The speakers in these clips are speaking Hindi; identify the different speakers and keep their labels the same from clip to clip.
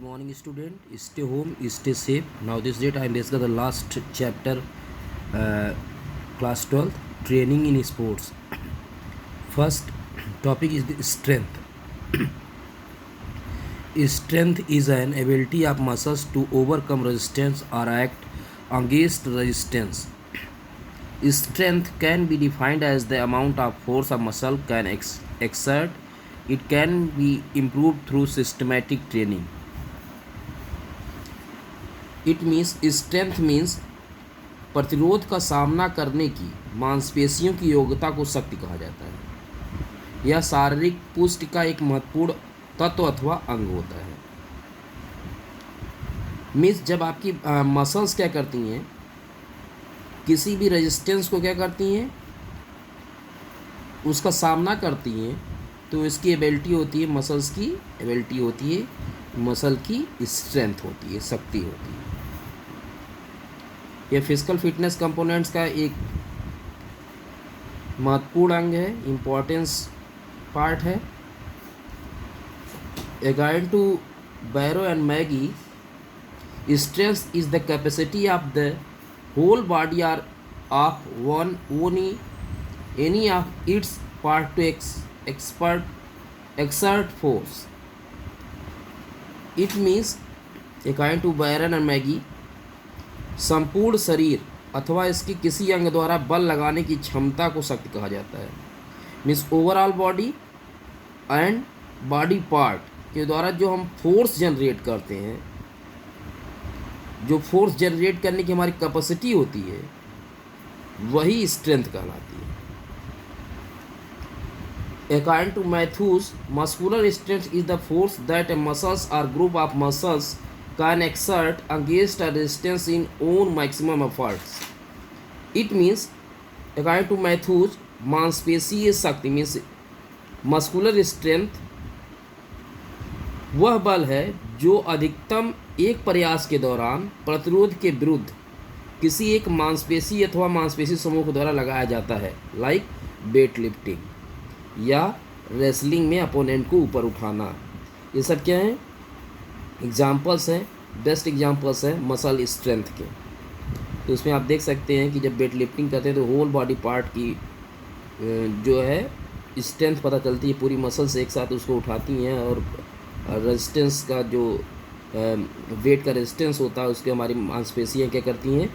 Speaker 1: morning, student. Stay home, stay safe. Now, this date I discuss the last chapter, uh, class 12, training in sports. First topic is the strength. Strength is an ability of muscles to overcome resistance or act against resistance. Strength can be defined as the amount of force a muscle can exert. It can be improved through systematic training. It means strength means प्रतिरोध का सामना करने की मांसपेशियों की योग्यता को शक्ति कहा जाता है। यह शारीरिक पुष्टि का एक महत्वपूर्ण तत्व अथवा अंग होता है। मीन्स जब आपकी मसल्स क्या करती हैं, किसी भी रेजिस्टेंस को क्या करती हैं, उसका सामना करती हैं, तो इसकी एबिलिटी होती है, मसल्स की एबिलिटी होती है, मसल की स्ट्रेंथ होती है, शक्ति होती है। यह फिजिकल फिटनेस कंपोनेंट्स का एक महत्वपूर्ण अंग है, इम्पोर्टेंस पार्ट है। According to Barrow and McGee, strength is the capacity of the whole body और of one only any of its part to exert force. It means, according to Barrow and McGee, संपूर्ण शरीर अथवा इसकी किसी अंग द्वारा बल लगाने की क्षमता को शक्ति कहा जाता है। Means overall body and body part के द्वारा जो हम फोर्स जनरेट करते हैं, जो फोर्स जनरेट करने की हमारी कैपेसिटी होती है, वही स्ट्रेंथ कहलाती है। According to Matthews, muscular strength is the force that a muscles or group of muscles can exert against a resistance in own maximum efforts. It means, according to Matthews, मांसपेशीय शक्ति means muscular strength वह बल है जो अधिकतम एक प्रयास के दौरान प्रतिरोध के विरुद्ध किसी एक मांसपेशी अथवा मांसपेशी समूह के द्वारा लगाया जाता है, लाइक वेट लिफ्टिंग या रेसलिंग में अपोनेंट को ऊपर उठाना। ये सब क्या हैं, एग्जाम्पल्स हैं, बेस्ट एग्जाम्पल्स हैं मसल स्ट्रेंथ के। तो उसमें आप देख सकते हैं कि जब वेट लिफ्टिंग करते हैं तो होल बॉडी पार्ट की जो है स्ट्रेंथ पता चलती है, पूरी मसल्स एक साथ उसको उठाती हैं और रेजिस्टेंस का जो वेट का रेजिस्टेंस होता है उसके हमारी मांसपेशियाँ क्या करती हैं,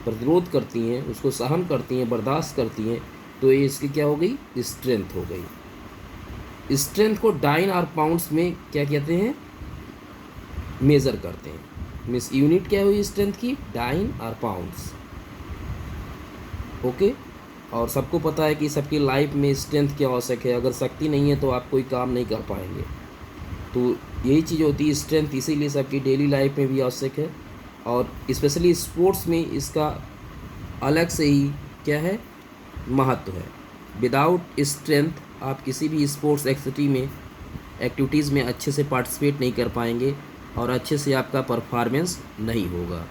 Speaker 1: प्रतिरोध करती हैं, उसको सहन करती हैं, बर्दाश्त करती हैं। तो ये इसकी क्या हो गई, स्ट्रेंथ हो गई। स्ट्रेंथ को डाइन और पाउंड्स में क्या कहते हैं, मेज़र करते हैं। मीन्स यूनिट क्या हुई स्ट्रेंथ की, डाइन और पाउंड्स। ओके, और सबको पता है कि सबकी लाइफ में स्ट्रेंथ क्या आवश्यक है। अगर शक्ति नहीं है तो आप कोई काम नहीं कर पाएंगे। तो यही चीज़ होती है स्ट्रेंथ, इसीलिए सबकी डेली लाइफ में भी आवश्यक है और स्पेशली स्पोर्ट्स में इसका अलग से ही क्या है, महत्व है। विदाउट स्ट्रेंथ आप किसी भी स्पोर्ट्स एक्टिविटीज़ में अच्छे से पार्टिसिपेट नहीं कर पाएंगे और अच्छे से आपका परफॉर्मेंस नहीं होगा।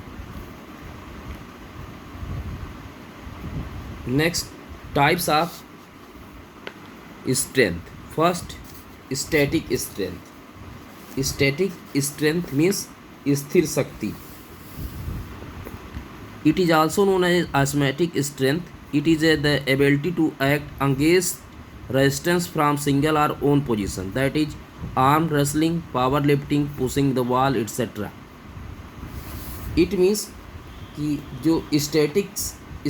Speaker 1: Next, types of strength. First, static strength. Static strength means स्थिर शक्ति। It is also known as isometric strength. It is the ability to act against resistance from single or own position, that is arm wrestling, power lifting, pushing the wall, etc. It means कि जो स्टैटिक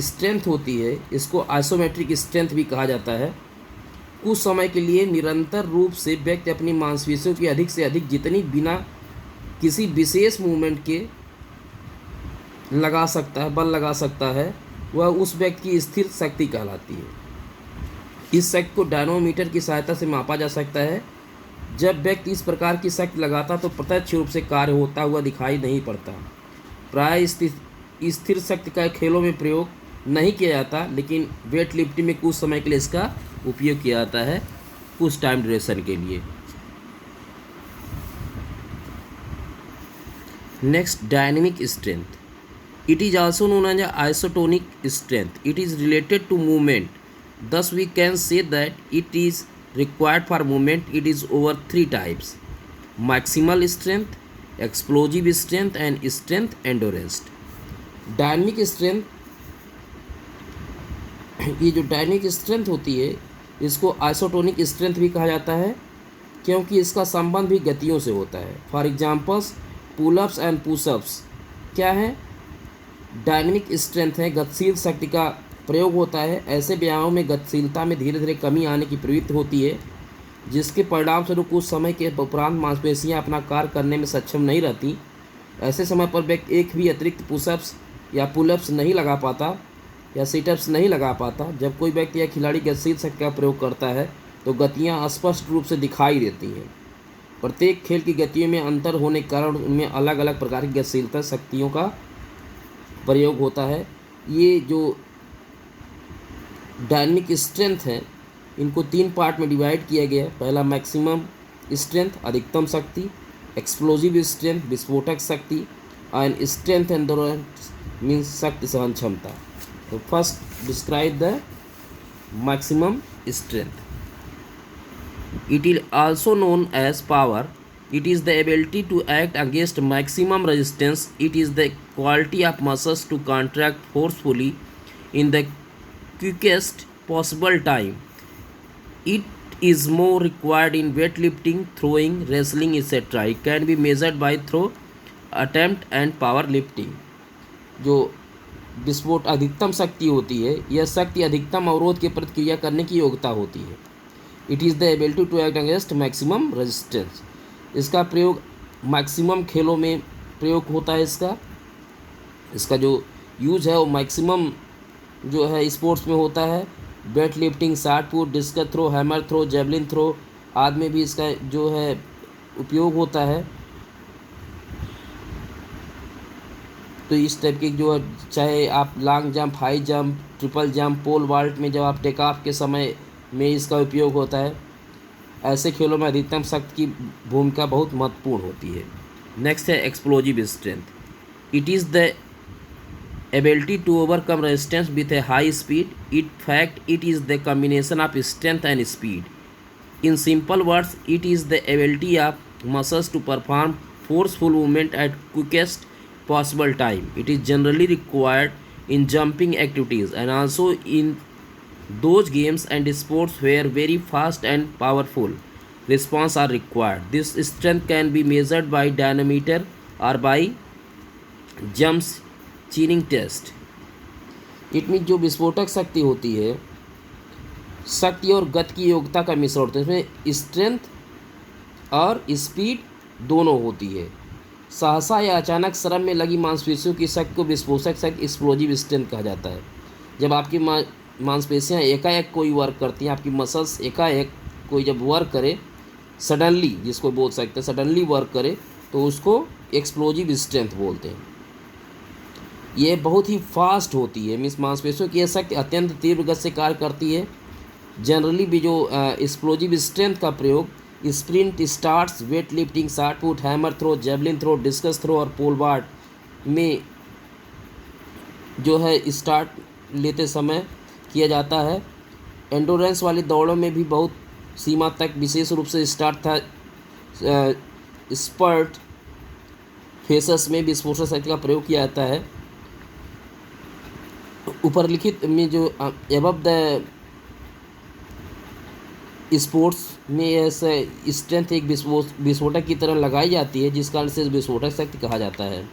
Speaker 1: स्ट्रेंथ होती है इसको आइसोमेट्रिक स्ट्रेंथ भी कहा जाता है। कुछ समय के लिए निरंतर रूप से व्यक्ति अपनी मांसपेशियों की अधिक से अधिक जितनी बिना किसी विशेष मूवमेंट के लगा सकता है, बल लगा सकता है, वह उस व्यक्ति की स्थिर शक्ति कहलाती है। इस शक्ति को डायनोमीटर की सहायता से मापा जा सकता है। जब व्यक्ति इस प्रकार की शक्ति लगाता तो प्रत्यक्ष रूप से कार्य होता हुआ दिखाई नहीं पड़ता। प्राय स्थिर शक्ति का खेलों में प्रयोग नहीं किया जाता, लेकिन वेट लिफ्टिंग में कुछ समय के लिए इसका उपयोग किया जाता है, कुछ टाइम ड्यूरेशन के लिए। Next, dynamic strength. It is also known as isotonic strength. It is related to movement. Thus, we can say that it is required for movement. It is over three types: maximal strength, explosive strength and strength endurance. Dynamic strength, ये जो डायनेमिक स्ट्रेंथ होती है इसको आइसोटोनिक स्ट्रेंथ भी कहा जाता है, क्योंकि इसका संबंध भी गतियों से होता है। For examples pullups and pushups क्या है, डायनेमिक स्ट्रेंथ है, गतिशील शक्ति का प्रयोग होता है। ऐसे व्यायामों में गतिशीलता में धीरे धीरे कमी आने की प्रवृत्ति होती है, जिसके परिणाम स्वरूप कुछ समय के उपरांत मांसपेशियां अपना कार्य करने में सक्षम नहीं रहती। ऐसे समय पर व्यक्ति एक भी अतिरिक्त पुशअप्स या पुलअप्स नहीं लगा पाता या सिटअप्स नहीं लगा पाता। जब कोई व्यक्ति या खिलाड़ी गतिशील शक्ति का प्रयोग करता है तो गतियाँ स्पष्ट रूप से दिखाई देती हैं। प्रत्येक खेल की गतियों में अंतर होने के कारण उनमें अलग अलग प्रकार की गतिशीलता शक्तियों का प्रयोग होता है। ये जो डायनेमिक स्ट्रेंथ है इनको 3 पार्ट में डिवाइड किया गया है। पहला मैक्सिमम स्ट्रेंथ अधिकतम शक्ति, एक्सप्लोजिव स्ट्रेंथ विस्फोटक शक्ति, एंड स्ट्रेंथ एंडोरेंस मीन्स शक्ति सहन क्षमता। तो first describe the maximum strength. It is also known as power. It is the ability to act against maximum resistance. It is the quality of muscles to contract forcefully in the quickest possible time. It is more required in weightlifting, throwing, wrestling, etc. It can be measured by throw, attempt and powerlifting. जो विस्फोट अधिकतम शक्ति होती है, यह शक्ति अधिकतम अवरोध के प्रतिक्रिया करने की योग्यता होती है। It is the ability to act against maximum resistance. इसका प्रयोग मैक्सिमम खेलों में प्रयोग होता है। इसका जो यूज है वो मैक्सिमम जो है स्पोर्ट्स में होता है। Weight lifting, shot put, discus throw, hammer throw, javelin throw आदि में भी इसका जो है उपयोग होता है। तो इस टाइप के जो चाहे आप long jump, high jump, triple jump, pole vault में जब आप टेक ऑफ के समय में इसका उपयोग होता है। ऐसे खेलों में अधिकतम शक्ति की भूमिका बहुत महत्वपूर्ण होती है। नेक्स्ट है explosive strength. It is the ability to overcome resistance with a high speed. It fact it is the combination of strength and speed. In simple words, it is the ability of muscles to perform forceful movement at quickest possible time. It is generally required in jumping activities and also in those games and sports where very fast and powerful response are required. This strength can be measured by dynamometer or by jumps chinning test. It means जो विस्फोटक शक्ति होती है, शक्ति और गति की योग्यता का मिश्रण होता है। इसमें स्ट्रेंथ और स्पीड दोनों होती है। सहसा या अचानक श्रम में लगी मांसपेशियों की शक्ति को विस्फोटक शक्ति एक्सप्लोजिव स्ट्रेंथ कहा जाता है। जब आपकी मांसपेशियां एकाएक कोई वर्क करती हैं, आपकी मसल्स एकाएक कोई जब वर्क करे, सडनली जिसको बोल सकते हैं सडनली वर्क करे, तो उसको एक्सप्लोजिव स्ट्रेंथ बोलते हैं। ये बहुत ही फास्ट होती है, मीन्स मांसपेशियों की यह शक्ति अत्यंत तीव्र गति से कार्य करती है। जनरली भी जो एक्सप्लोजिव स्ट्रेंथ का प्रयोग sprint, starts, weight lifting, shot put, hammer throw, javelin throw, discus throw और पोल वॉल्ट में जो है स्टार्ट लेते समय किया जाता है। एंडोरेंस वाली दौड़ों में भी बहुत सीमा तक विशेष रूप से स्टार्ट था स्पर्ट फेसस में विस्फोटक शक्ति का प्रयोग किया जाता है। ऊपर लिखित में जो एबव द स्पोर्ट्स में ऐसे स्ट्रेंथ एक विस्फोटक की तरह लगाई जाती है, जिस कारण से विस्फोटक शक्ति कहा जाता है।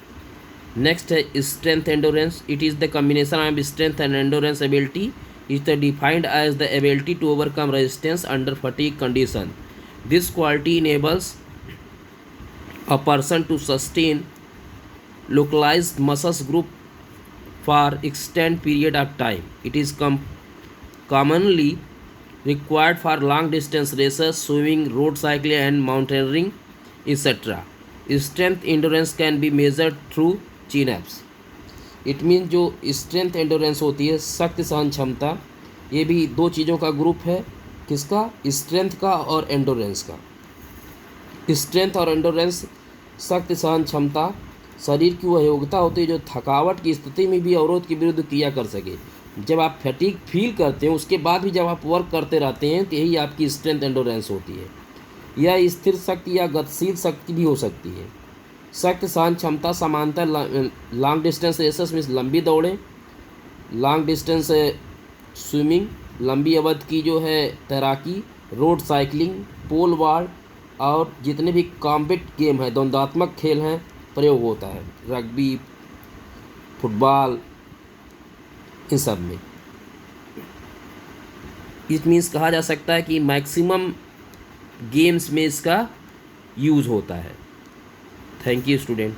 Speaker 1: नेक्स्ट है strength endurance. It is the combination of strength and endurance ability. Is the defined as the ability to overcome resistance under fatigue condition. This quality enables a person to sustain localized muscles group for extend period of time. It is commonly required for long distance races, swimming, road cycling and mountaineering, etc. Strength endurance can be measured through chin-ups. It mean जो स्ट्रेंथ एंडोरेंस होती है, शक्ति सहन क्षमता, ये भी दो चीज़ों का ग्रुप है। किसका? स्ट्रेंथ का और एंडोरेंस का। स्ट्रेंथ और एंडोरेंस, शक्ति सहन क्षमता शरीर की वह योग्यता होती है जो थकावट की स्थिति में भी अवरोध के विरुद्ध क्रिया कर सके। जब आप फैटिग फील करते हैं उसके बाद भी जब आप वर्क करते रहते हैं तो यही आपकी स्ट्रेंथ एंडोरेंस होती है। यह स्थिर शक्ति या गतिशील शक्ति भी हो सकती है। सख्त सहन क्षमता, समांतर, लॉन्ग डिस्टेंस रेसेस मीन्स लंबी दौड़ें, लॉन्ग डिस्टेंस स्विमिंग, लंबी अवधि की जो है तैराकी, रोड साइकिलिंग, पोल वॉल्ट, और जितने भी कॉम्बैट गेम है, द्वंद्वात्मक खेल हैं, प्रयोग होता है, रग्बी, फुटबॉल, इन सब में। इट मीन्स कहा जा सकता है कि मैक्सिमम गेम्स में इसका यूज़ होता है। Thank you student.